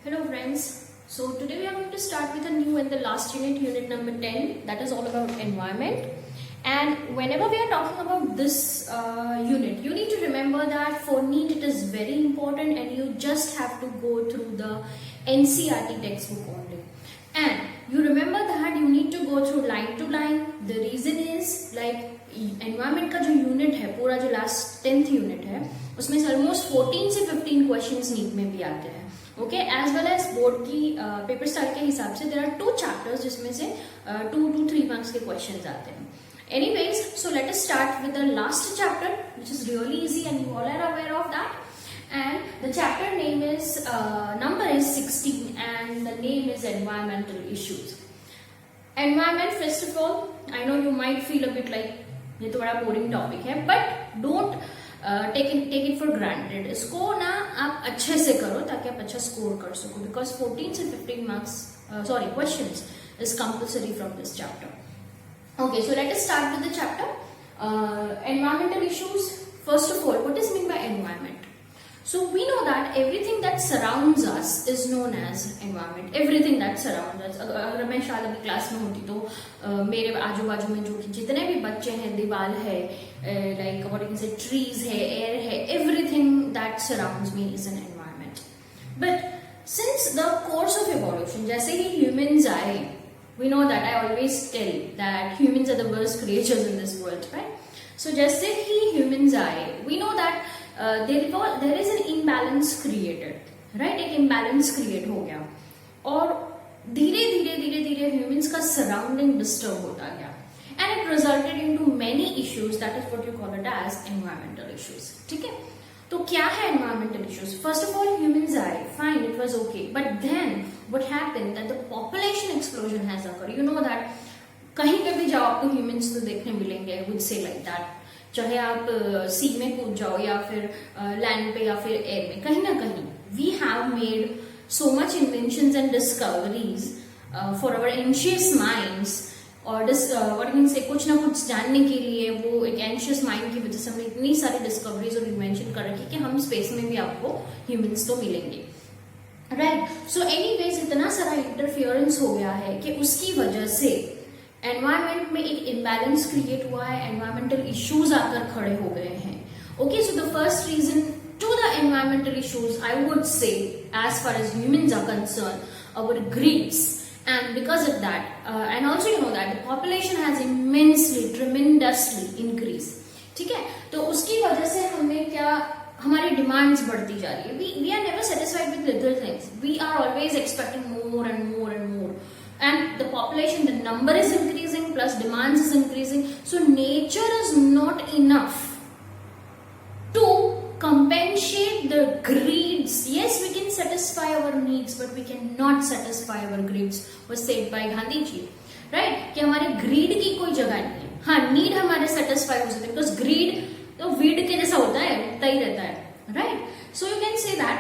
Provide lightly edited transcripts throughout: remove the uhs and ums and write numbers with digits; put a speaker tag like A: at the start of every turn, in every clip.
A: Hello friends, so today we are going to start with a new and the last unit, unit number 10, that is all about environment. And whenever we are talking about this unit, you need to remember that for NEET it is very important and you just have to go through the NCERT textbook only. And you remember that you need to go through line to line. The reason is like environment का जो unit है, पूरा जो last 10th unit है, उसमें से almost 14 से 15 questions NEET में भी आते हैं. Okay as well as board की पेपर स्टाइल के हिसाब से देयर आर 2 चैप्टर्स जिसमें से 2 to 3 मार्क्स के क्वेश्चंस आते हैं. Anyways, so let us start with the last chapter which is really easy and you all are aware of that. And the chapter name is number is 16 and the name is environmental issues. Environment, first of all, I know you might feel a bit like ये तो बड़ा boring topic है, but don't take it for granted. इसको ना आप अच्छे से करो ताकि आप अच्छा स्कोर कर सको, because 14 से 15 marks questions is compulsory from this chapter. Okay, so let us start with the chapter. Environmental issues. First of all, what is meant by environment? So we know that everything that surrounds us is known as environment. Everything that surrounds us. अगर मैं शायद अभी class में होती तो मेरे आजू बाजू में जो जितने भी बच्चे हैं, दीवार है, like what you can say, trees है, air है, everything that surrounds me is an environment. But since the course of evolution, जैसे ही humans आए, we know that I always tell that humans are the worst creatures in this world, right? So जैसे ही humans आए, we know that there is an imbalance created, right? एक imbalance create हो गया और धीरे धीरे humans का surrounding disturb होता गया, and it resulted into many issues. That is what you call it as environmental issues. ठीक है, तो क्या है environmental issues? First of all, humans आए, fine, it was okay, but then what happened that the population explosion has occurred. You know that कहीं पे भी जाओ आपको humans तो देखने मिलेंगे. I would say like that. चाहे आप सी में कूद जाओ या फिर लैंड पे या फिर एयर में, कहीं ना कहीं we have made so much inventions and discoveries for our anxious minds, और व्हाट मीन से कुछ ना कुछ जानने के लिए वो एक एंशियस माइंड की वजह से हमने इतनी सारी डिस्कवरीज और इन्वेंशन कर रखी कि हम स्पेस में भी आपको ह्यूमंस तो मिलेंगे, राइट? सो एनीवेज इतना सारा इंटरफियरेंस हो गया है कि उसकी वजह से एनवायरमेंट में एक इम्बैलेंस क्रिएट हुआ है, एनवायरमेंटल इश्यूज आकर खड़े हो गए हैं. Okay, so the first reason to the environmental issues I would say as far as humans are concern our greeds, and because of that and also you know that the population has immensely tremendously increase. ठीक है, तो उसकी वजह से हमें क्या, हमारी demands बढ़ती जा रही है. We are never satisfied with little things, we are always expecting more and more and more. And the population, the number is increasing plus demands is increasing. So nature is not enough to compensate the greeds. Yes, we can satisfy our needs, but we cannot satisfy our greeds. Was said by Gandhi ji, right? कि हमारे greed की कोई जगह नहीं है. हाँ, need हमारे satisfy हो सकते हैं, because greed तो weed के जैसा होता है, उतना ही रहता है, right? So you can say that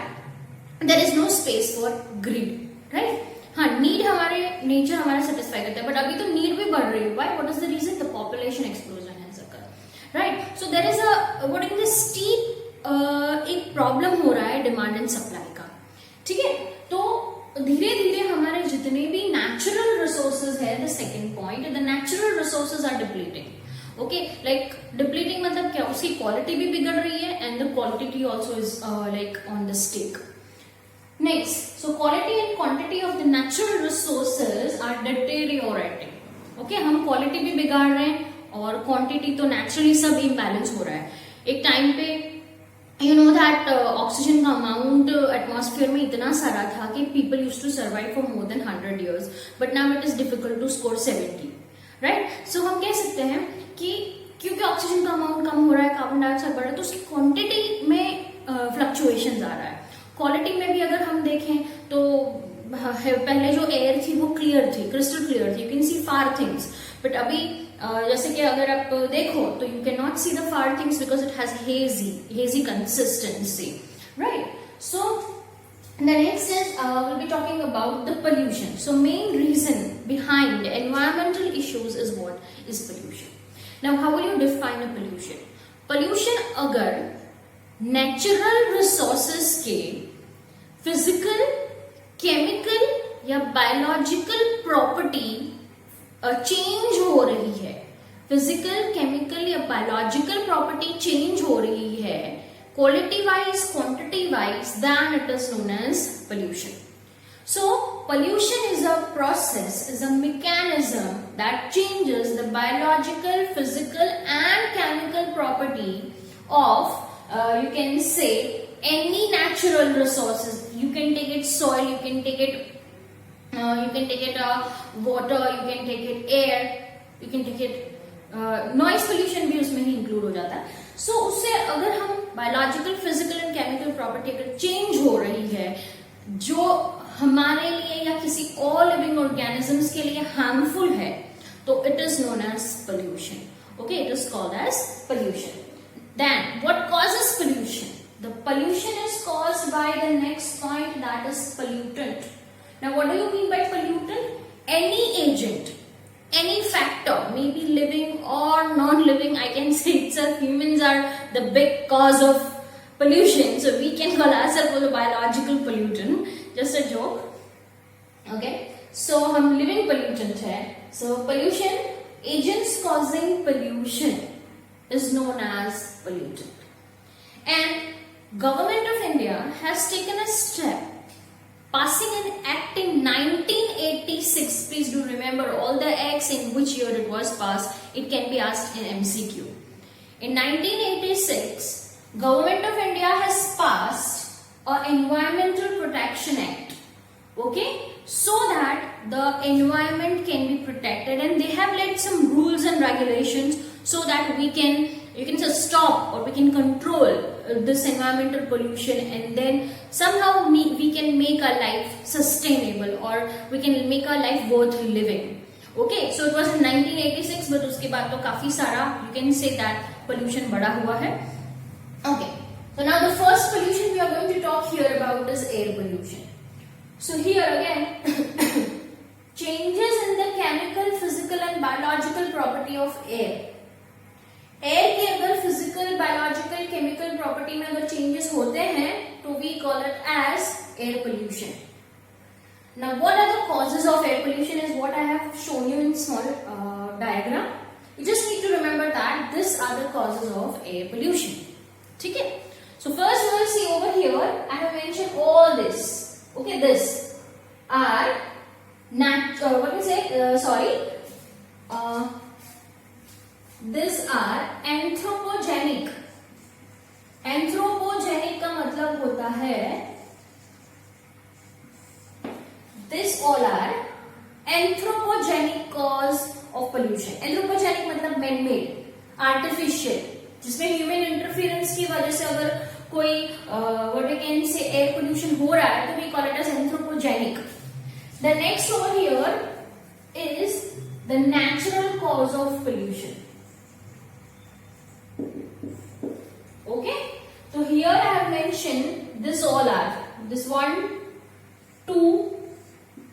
A: there is no space for greed, right? हाँ, नीड हमारे नेचर हमारा सेटिस्फाई करता है, बट अभी तो नीड भी बढ़ रही है. Why? What is the reason? The population explosion has occurred, right? So there is a what is the steep एक प्रॉब्लम हो रहा है डिमांड एंड सप्लाई का. ठीक है, तो धीरे धीरे हमारे जितने भी नेचुरल रिसोर्सेज है, the second point, the natural resources are depleting. Okay, like depleting मतलब क्या, उसकी क्वालिटी भी बिगड़ रही है and the quantity also is like on the stake. Next, so quality and quantity of the natural resources are deteriorating. Okay, हम quality भी बिगाड़ रहे हैं और quantity तो naturally सब imbalance हो रहा है. एक टाइम पे you know that oxygen का amount atmosphere में इतना सारा था कि people used to survive for more than 100 years, but now it is difficult to score 70, right? So हम कह सकते हैं कि क्योंकि ऑक्सीजन का अमाउंट कम हो रहा है, कार्बन डाइऑक्साइड बढ़ रहा है, तो उसकी क्वांटिटी में फ्लक्चुएशन आ रहा है. क्वालिटी में भी अगर हम देखें तो पहले जो एयर थी वो क्लियर थी, क्रिस्टल क्लियर थी, you can see far things, but अभी जैसे कि अगर आप देखो तो you can not see the far things because it has hazy consistency, right? So the next is we'll be talking about the pollution. So main reason behind environmental issues is what? Is pollution. Now how will you define a pollution? Pollution अगर natural resources के physical chemical या biological property change हो रही है, physical, chemical या biological property change हो रही है quality wise, quantity wise, then it is known as pollution. So pollution is a process, is a mechanism that changes the biological, physical and chemical property of you can say any natural resources. You can take it soil, you can take it water, you can take it air, you can take it noise pollution भी उसमें ही include हो जाता है. सो उससे अगर हम biological, physical and chemical property अगर change हो रही है जो हमारे लिए या किसी और लिविंग ऑर्गेनिजम्स के लिए हार्मफुल है, तो it is known as pollution. Okay, it is called as pollution. Then what causes pollution? The pollution is caused by the next point, that is pollutant. Now what do you mean by pollutant? Any agent, any factor, maybe living or non-living, I can say itself, humans are the big cause of pollution, so we can call ourselves a biological pollutant. Just a joke. Okay, so हम living pollutant है. So pollution, agents causing pollution is known as pollutant. And Government of India has taken a step passing an act in 1986. Please do remember all the acts in which year it was passed. It can be asked in MCQ. In 1986, Government of India has passed an Environmental Protection Act. Okay, so that the environment can be protected, and they have laid some rules and regulations so that you can just stop or we can control this environmental pollution, and then somehow we can make our life sustainable or we can make our life worth living. Okay, so it was in 1986, but उसके बाद तो काफी सारा you can say that pollution बढ़ा हुआ है. Okay, so now the first pollution we are going to talk here about is air pollution. So here again changes in the chemical, physical and biological property of air. Air के अगर physical, biological, chemical property में अगर changes होते हैं तो we call it as air pollution. Now what are the causes of air pollution is what I have shown you in small diagram. You just need to remember that this are the causes of air pollution. ठीक है, so first we will see over here I have mention all this. Okay, this are what we say These are anthropogenic. Anthropogenic का मतलब होता है this all are anthropogenic cause of pollution. Anthropogenic मतलब man-made, artificial, जिसमें human interference की वजह से अगर कोई what we can say air pollution हो रहा है तो we call it as anthropogenic. The next over here is the natural cause of pollution. Okay, so here I have mentioned this all are this 1, 2,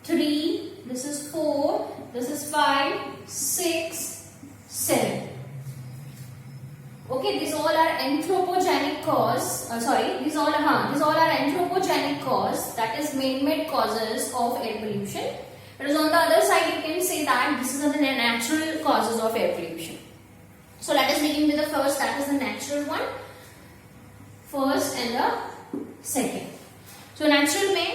A: 3, this is 4, this is 5, 6, 7. Okay, these all are anthropogenic cause. These all are anthropogenic cause, that is man-made causes of air pollution. Whereas on the other side, you can say that this is the natural causes of air pollution. So let us begin with the first, that is the natural one. First and the second. So natural में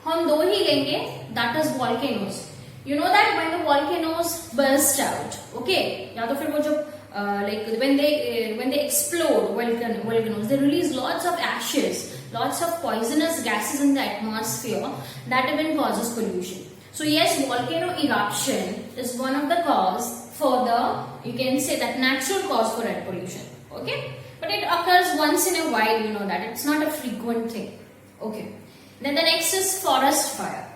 A: हम दो ही लेंगे, that is volcanoes. You know that when the volcanoes burst out, okay, या तो फिर वो जो like when they explode volcanoes, they release lots of ashes, lots of poisonous gases in the atmosphere that even causes pollution. So yes, volcano eruption is one of the cause for the, you can say that natural cause for air pollution. Okay, but it occurs once in a while, you know that it's not a frequent thing. Okay, then the next is forest fire.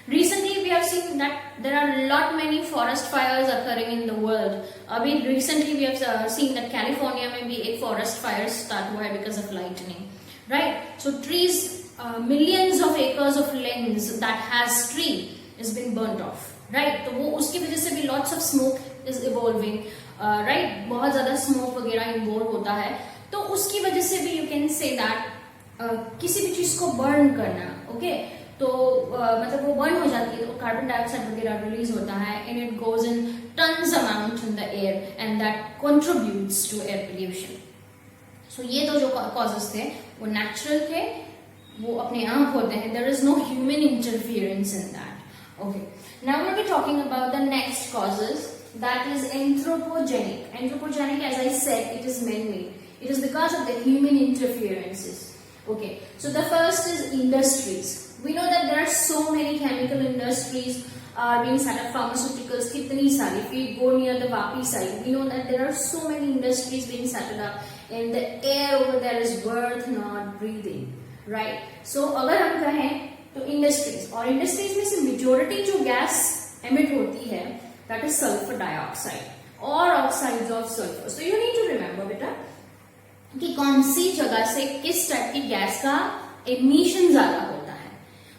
A: Recently we have seen that there are many forest fires occurring in the world. Recently we have seen that California में भी एक forest fire start हुआ है because of lightning, right? So trees, millions of acres of lands that has tree is been burnt off, right? तो वो उसकी वजह से भी lots of smoke is evolving, right? बहुत ज़्यादा smoke वगैरह involve होता है, तो उसकी वजह से भी you can say that किसी भी चीज को burn करना, okay? तो मतलब वो बर्न हो जाती है तो कार्बन डाइऑक्साइड वगैरह रिलीज होता है and it goes in tons amount in the air and that contributes to air pollution. So ये तो जो कॉजेस थे वो नेचुरल थे, वो अपने आप होते हैं, there is no human interference in that. Okay, now we are talking about the next causes, that is anthropogenic. Anthropogenic, as I said, it is man made, it is because of the human interferences. Okay, so the first is industries. We know that there are so many chemical industries are being set up, pharmaceuticals kitni sari. If we go near the Vapi side, we know that there are so many industries being set up and the air over there is worth not breathing, right? So अगर हम कहें तो industries, और industries में से majority जो gas emit होती है that is sulfur dioxide or oxides of sulfur. So you need to remember बेटा कि कौन सी जगह से किस टाइप की गैस का एमिशन ज्यादा होता है।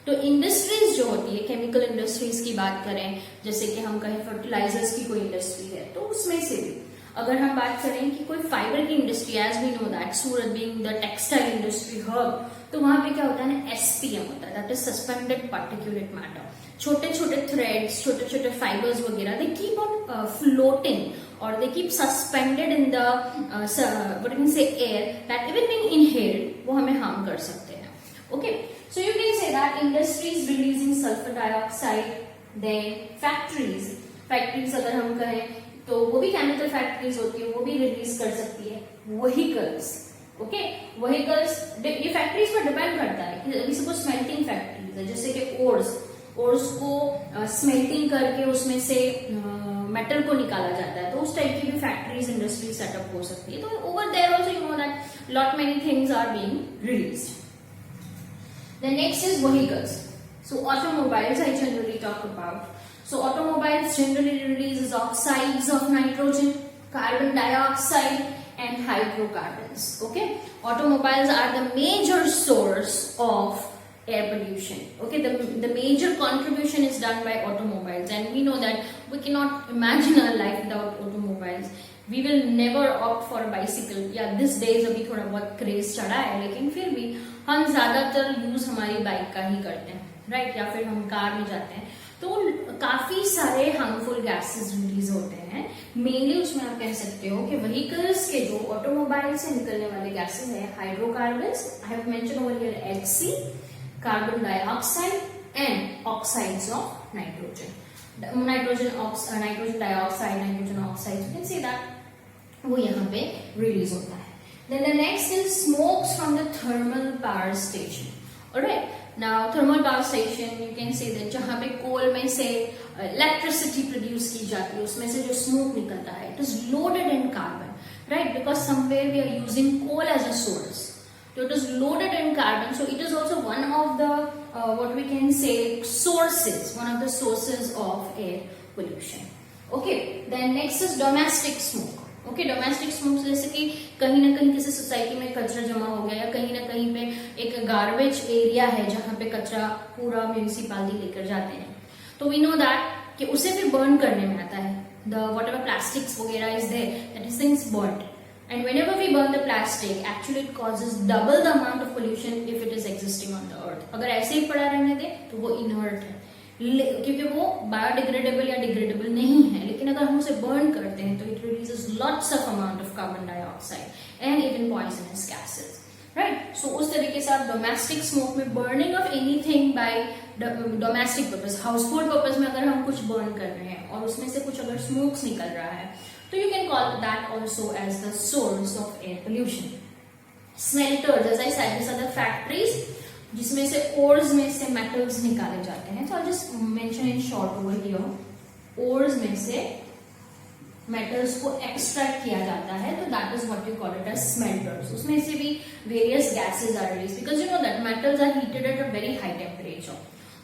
A: तो इंडस्ट्रीज जो होती है, केमिकल इंडस्ट्रीज की बात करें, जैसे कि हम कहें फर्टिलाइजर्स की कोई इंडस्ट्री है, तो उसमें से भी अगर हम बात करें कि कोई फाइबर की industry, as we know that Surat being the textile industry hub, तो वहां पे क्या होता है ना, एसपीएम होता है, that is suspended particulate matter. छोटे छोटे थ्रेड्स, छोटे छोटे फाइबर्स वगैरह, they keep on floating or they keep suspended in the what you can say air, that even being inhaled वो हमें harm कर सकते हैं। Okay, so you can say that industries releasing sulfur dioxide, then factories अगर हम कहें तो वो भी chemical factories होती है, वो भी release कर सकती है। vehicles, okay, vehicles ये factories पर depend करता है कि अभी suppose smelting factories है, जैसे कि ores को स्मेल्टिंग करके उसमें से मेटल को निकाला जाता है, तो उस टाइप की भी फैक्ट्रीज इंडस्ट्री सेटअप हो सकती है। तो over there also you know that lot many things are being released. The next is vehicles. So automobiles I generally talk about. So automobiles generally release oxides of nitrogen, carbon dioxide and hydrocarbons. Okay, automobiles are the major source of air pollution. Okay, the major contribution is done by automobiles, and we know that we cannot imagine our life without automobiles. We will never opt for a bicycle. Yeah, these days अभी थोड़ा बहुत craze चढ़ा है, लेकिन फिर भी हम ज्यादातर यूज हमारी बाइक का ही करते हैं, राइट? या फिर हम कार में जाते हैं, तो काफी सारे हार्मफुल गैसेस रिलीज होते हैं। मेनली उसमें आप कह सकते हो कि व्हीकल्स के जो ऑटोमोबाइल से निकलने वाले गैसेस है, hydrocarbons, I have mention over here HC, carbon dioxide and oxides of nitrogen. Nitrogen dioxide, nitrogen oxides, you can say that वो यहाँ पे release होता है। Then the next is smokes from the thermal power station. Alright, now thermal power station you can say that जहाँ पे कोल में से electricity produce की जाती है, उसमें से जो smoke निकलता है, it is loaded in carbon, right? Because somewhere we are using coal as a source. So it is loaded in carbon, so it is also one of the what we can say sources, one of the sources of air pollution. Okay, then next is domestic smoke. Okay, domestic smoke जैसे कि कहीं ना कहीं किसी society में कचरा जमा हो गया, या कहीं ना कहीं पे एक गार्बेज एरिया है जहाँ पे कचरा पूरा म्यूनिसिपालिटी लेकर जाते हैं, तो वी नो दैट कि उसे भी बर्न करने में आता है, the whatever plastics वगैरह is there, that is things burnt. And whenever we burn the plastic, actually it causes double the amount of pollution if it is existing on the earth. अगर ऐसे ही पड़ा रहने दे तो वो inert है, क्योंकि वो बायोडिग्रेडेबल या डिग्रेडेबल नहीं है, लेकिन अगर हम उसे बर्न करते हैं तो it releases lots of amount of carbon dioxide and even poisonous gases, right? So उस तरीके से आप डोमेस्टिक स्मोक में burning of anything by domestic purpose, household purpose में अगर हम कुछ बर्न कर रहे हैं और उसमें से कुछ अगर स्मोक्स निकल रहा है, तो you can call that also as the source of air pollution. Smelters, as I said, these are the factories जिसमें से ओर्स में से मेटल्स निकाले जाते हैं। So I'll just mention in short over here. Ores में से मेटल्स को एक्सट्रैक्ट किया जाता है, तो that is what you call it as smelters. उसमें से भी various gases are release, because you know that metals are heated at a very high temperature.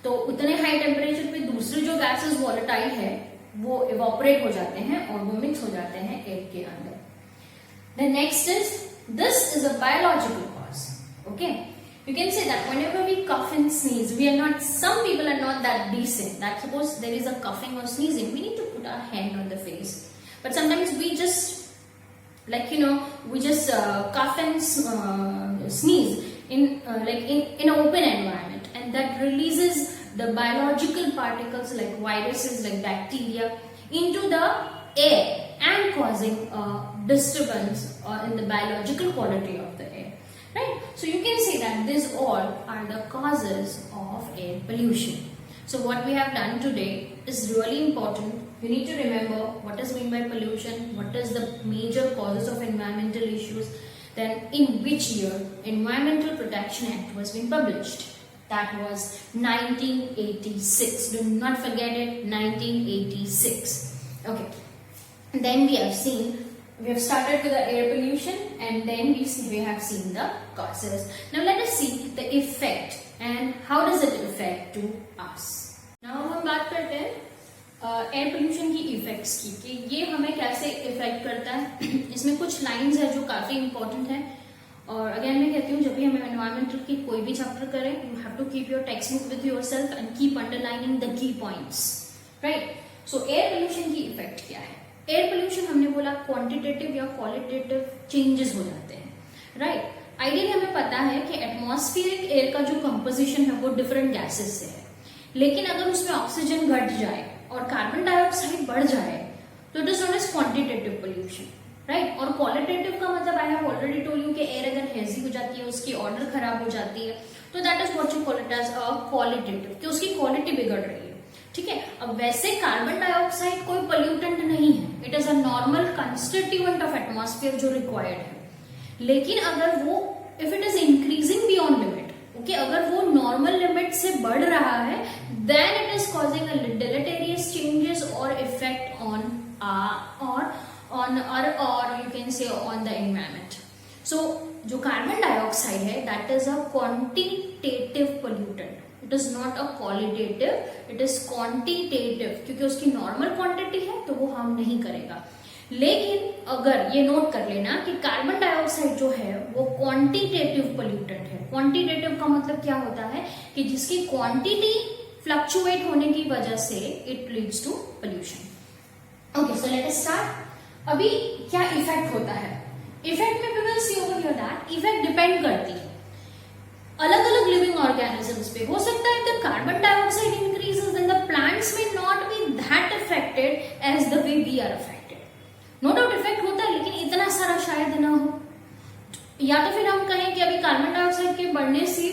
A: तो उतने हाई टेम्परेचर पे दूसरे जो गैसेज वॉलेटाइल है वो इवोपरेट हो जाते हैं और वो मिक्स हो जाते हैं एयर के अंदर। The next is this is a biological cause. Okay, you can say that whenever we cough and sneeze, we are not, some people are not that decent that suppose there is a coughing or sneezing, we need to put our hand on the face, but sometimes we just like we just cough and sneeze in like in an open environment, and that releases the biological particles like viruses, like bacteria into the air and causing a disturbance in the biological quality of the air, right? So you can say that these all are the causes of air pollution. So what we have done today is really important. You need to remember what is meant by pollution, what is the major causes of environmental issues, then in which year Environmental Protection Act was being published. That was 1986. Do not forget it, 1986. Okay. Then we have started with the air pollution, and then we have seen the causes. Now let us see the effect and how does it affect to us. Now हम बात करते हैं air pollution की effects की, कि ये हमें कैसे इफेक्ट करता है. इसमें कुछ लाइंस है जो काफी इंपॉर्टेंट है, और अगेन मैं कहती हूँ जब भी हम एनवायरमेंटल की कोई भी चैप्टर करें, you have to keep your textbook with yourself and keep underlining the key points, right. So air pollution की इफेक्ट क्या है. एयर पोल्यूशन हमने बोला क्वांटिटेटिव या क्वालिटेटिव चेंजेस हो जाते हैं, राइट. आइडियली हमें पता है कि एटमॉस्फेरिक एयर का जो कंपोजिशन है वो डिफरेंट गैसेस से है, लेकिन अगर उसमें ऑक्सीजन घट जाए और कार्बन डाइऑक्साइड बढ़ जाए तो it is not as quantitative pollution, right. और क्वालिटेटिव का मतलब I have already told you कि एयर अगर हेजी हो जाती है, उसकी ऑर्डर खराब हो जाती है, तो that is what you call it as a qualitative, कि उसकी क्वालिटी बिगड़ रही है, ठीक है. अब वैसे कार्बन डाइऑक्साइड कोई पोल्यूटेंट नहीं है, it is a normal constituent of atmosphere जो रिक्वायर्ड है. लेकिन अगर वो if it is increasing beyond limit, okay, अगर वो नॉर्मल लिमिट से बढ़ रहा है, then it is causing a deleterious changes और effect on or you can say on the environment. So जो कार्बन डाइऑक्साइड है that is a quantitative pollutant. It is not a qualitative, it is quantitative, क्योंकि उसकी normal quantity है तो वो harm नहीं करेगा. लेकिन अगर ये नोट कर लेना कि कार्बन डाइऑक्साइड जो है वो क्वांटिटेटिव पोल्यूटेंट है. क्वांटिटेटिव का मतलब क्या होता है कि जिसकी क्वांटिटी फ्लक्चुएट होने की वजह से it leads to pollution. Okay, so let us start. अभी क्या इफेक्ट होता है. इफेक्ट में people see over here that effect depend करती है अलग अलग लिविंग ऑर्गेनिजम्स पे. हो सकता है the carbon dioxide increases then the plants may not be that affected as the way we are affected. No doubt effect होता है, लेकिन इतना सारा शायद ना हो. या तो फिर हम कहें कि अभी कार्बन डाइऑक्साइड के बढ़ने से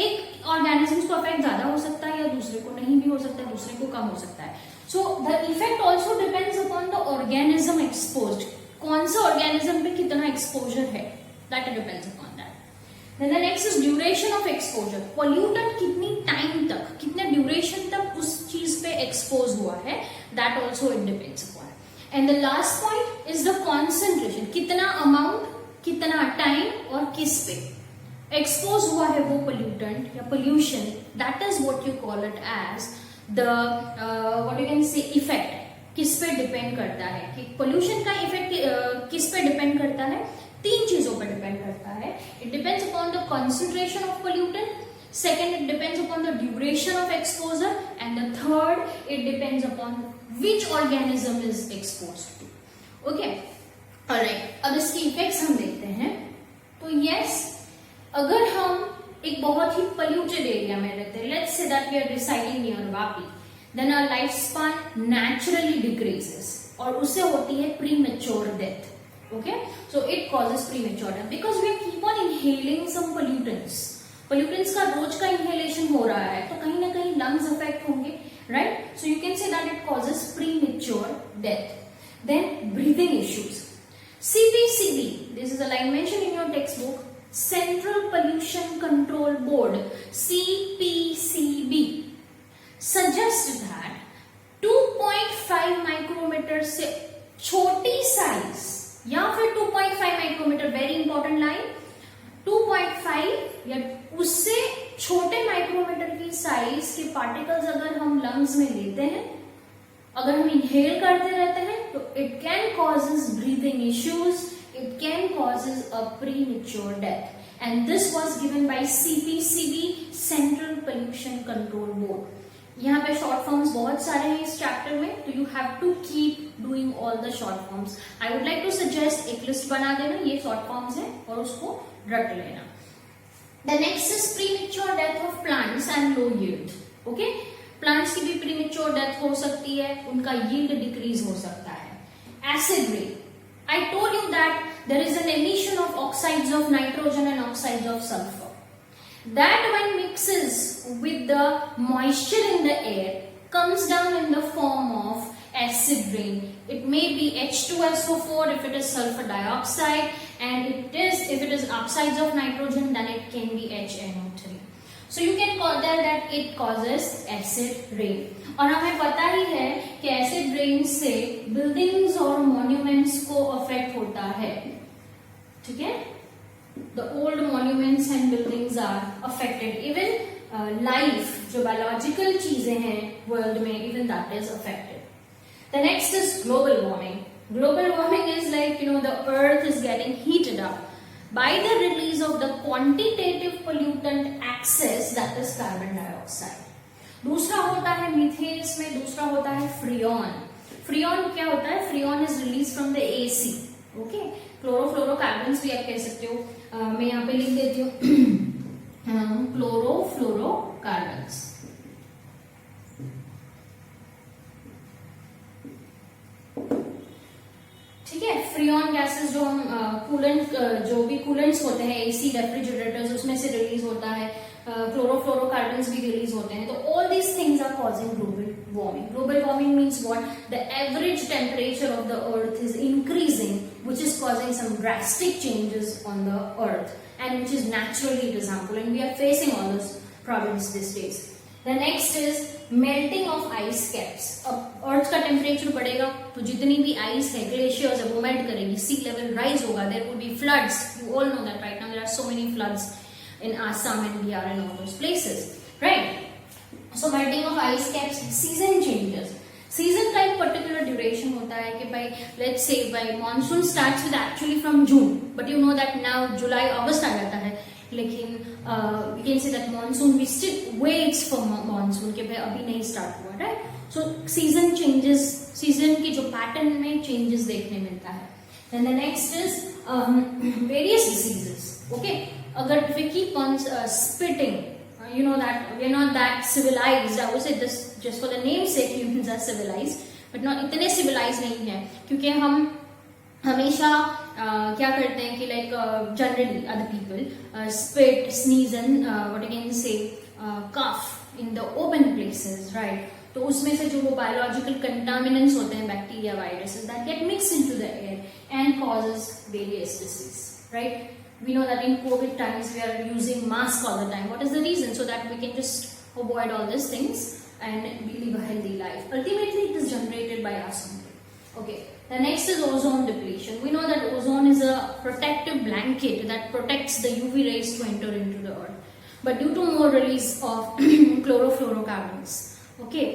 A: एक ऑर्गेनिजम्स को अफेक्ट ज्यादा हो सकता है या दूसरे को नहीं भी हो सकता है, दूसरे को कम हो सकता है. So the effect also depends upon the organism exposed. कौन सा organism पे कितना exposure है, that depends upon that. Then the next is duration of exposure. Pollutant कितनी time तक, कितने duration तक उस चीज पे expose हुआ है, that also it depends upon. And the last point is the concentration. कितना amount, कितना time और किस पे expose हुआ है वो pollutant या pollution. That is what you call it as the what you can say effect. किस पे डिपेंड करता है कि पोल्यूशन का इफेक्ट किस पे डिपेंड करता है. तीन चीजों पर डिपेंड करता है. It depends upon the concentration of pollutant, second it depends upon the duration of exposure, and the third it depends upon which organism is exposed to. Okay, alright. अब इसकी इफेक्ट्स हम देखते हैं. तो यस, अगर हम एक बहुत ही पोल्यूटेड एरिया में रहते हैं, let's say that we are residing near Vapi, then our lifespan naturally decreases और उससे होती है premature death. Okay, so it causes premature death because we keep on inhaling some pollutants. Pollutants का रोज का इनहेलेशन हो रहा है तो कहीं ना कहीं लंग्स अफेक्ट होंगे, right. So you can say that it causes premature death. Then breathing issues. CPCB, this is a line mentioned in your textbook, Central Pollution Control Board, CPCB, suggests that 2.5 micrometer से छोटी size या फिर 2.5 micrometer, very important line, 2.5 या उससे छोटे micrometer की size के particles अगर हम लंग्स में लेते हैं, अगर हम इनहेल करते रहते हैं, तो it can causes breathing issues, it can causes a premature death, and this was given by CPCB, Central Pollution Control Board. यहाँ पे शॉर्ट फॉर्म्स बहुत सारे हैं इस चैप्टर में, तो you have to keep doing all the short forms. I would like to suggest एक list बना देना, ये शॉर्ट फॉर्म्स है और उसको रट लेना. The next is premature death of plants and low yield. Okay, plants की भी premature death हो सकती है, उनका yield decrease हो सकता है. Acid rain. I told you that there is an emission of oxides of nitrogen and oxides of sulfur. That when mixes with the moisture in the air comes down in the form of acid rain. It may be H2SO4 if it is sulfur dioxide, and if it is oxides of nitrogen, then it can be HNO3. So you can call that it causes acid rain. और हमें पता ही है कि acid rain से buildings और monuments को affect होता है, ठीक है? The old monuments and buildings are affected. Even life, जो biological चीजें हैं world में, even that is affected. The next is global warming. Global warming is like, the earth is getting heated up by the release of the quantitative pollutant excess, that is carbon dioxide. दूसरा होता है methane में, दूसरा होता है freon. Freon क्या होता है? Freon is release from the AC. Okay, chlorofluorocarbons भी आप कह सकते हो. मैं यहाँ पे लिख देती हूँ क्लोरोफ्लोरोकार्बन्स. ठीक है, फ्रियॉन गैसेस जो हम कूलेंट, जो भी कूलेंट्स होते हैं, AC, रेफ्रिजरेटर्स, उसमें से रिलीज होता है. क्लोरोफ्लोरोकार्बन्स भी रिलीज होते हैं. तो all these things are causing global warming. Global warming means what? The average temperature of the earth is increasing, which is causing some drastic changes on the earth, and which is naturally it is harmful, and we are facing all those problems these days. The next is melting of ice caps. अब अर्थ का temperature बढ़ेगा तो जितनी भी ice है, glaciers है, वो melt करेंगी, सी लेवल राइज होगा, there will be floods. You all know that right now there are so many floods in Assam and Bihar and all those places, right? So melting of ice caps, season changes. Season का एक particular duration होता है कि भाई let's say by monsoon starts with actually from June, but you know that now July, August आ जाता है, लेकिन we can say that monsoon we still waits for monsoon कि भाई अभी नहीं start हुआ, right? So season changes, season की जो pattern में changes देखने मिलता है. Then the next is various diseases. Okay, अगर if we keep on spitting, you know that we are not that civilized. I would say this just for the namesake, humans are civilized, but not इतने civilized नहीं है, क्योंकि हम हमेशा क्या करते हैं कि like generally other people spit, sneeze and what you can say cough in the open places, right? तो उसमें से जो वो biological contaminants होते हैं, bacteria, viruses, that get mixed into the air and causes various disease, right? We know that in COVID times we are using mask all the time. What is the reason? So that we can just avoid all these things and we live a healthy life. Ultimately, it is generated by us only. Okay. The next is ozone depletion. We know that ozone is a protective blanket that protects the UV rays to enter into the earth. But due to more release of chlorofluorocarbons, okay,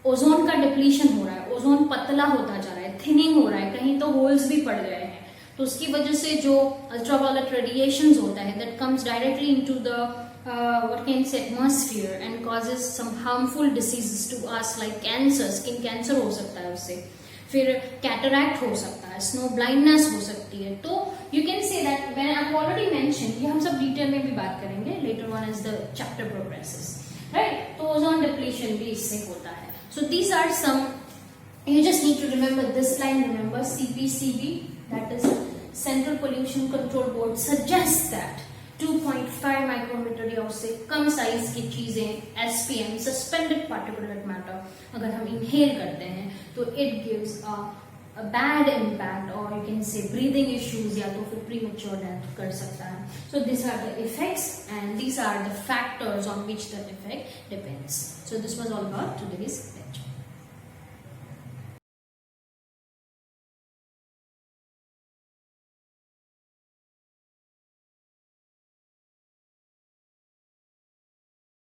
A: ozone का depletion हो रहा है, ozone पतला होता जा रहा है, thinning हो रहा है, कहीं तो होल्स भी पड़ गए हैं. तो उसकी वजह से जो अल्ट्रावायलेट रेडिएशंस होता है that comes directly into the what can say atmosphere and causes some harmful diseases to us like cancer, skin cancer हो सकता है उससे, फिर कैटरैक्ट हो सकता है, स्नो ब्लाइंडनेस हो सकती है. तो you can say that when I have already mention, ये हम सब डिटेल में भी बात करेंगे later on as the chapter progresses, right? तो ओजोन डिप्लीशन भी इससे होता है. So these are some, you just need to remember this line. Remember CPCB, that is Central Pollution Control Board, suggests that 2.5 micrometer या उससे कम size की चीजें SPM, suspended particulate matter, अगर हम inhale करते हैं तो it gives a bad impact, or you can say breathing issues, या तो फिर premature death कर सकता है. So these are the effects and these are the factors on which the effect depends. So this was all about today's lecture.